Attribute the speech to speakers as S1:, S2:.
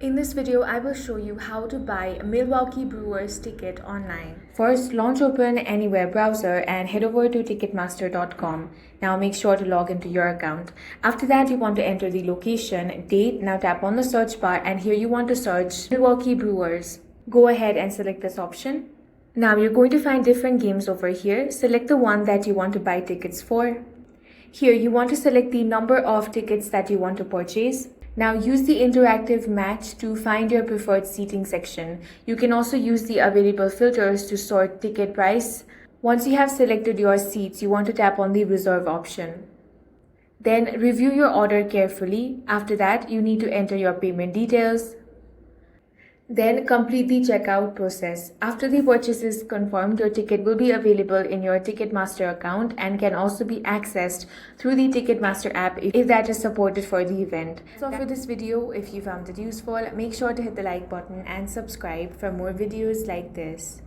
S1: In this video, I will show you how to buy a Milwaukee Brewers ticket online. First, launch open any web browser and head over to ticketmaster.com. Now make sure to log into your account. After that, you want to enter the location, date. Now tap on the search bar and here you want to search Milwaukee Brewers. Go ahead and select this option. Now you're going to find different games over here. Select the one that you want to buy tickets for. Here you want to select the number of tickets that you want to purchase. Now use the interactive match to find your preferred seating section. You can also use the available filters to sort ticket price. Once you have selected your seats, you want to tap on the reserve option. Then review your order carefully. After that, you need to enter your payment details. Then complete the checkout process. After the purchase is confirmed, your ticket will be available in your Ticketmaster account and can also be accessed through the Ticketmaster app if that is supported for the event. That's all for this video. If you found it useful, make sure to hit the like button and subscribe for more videos like this.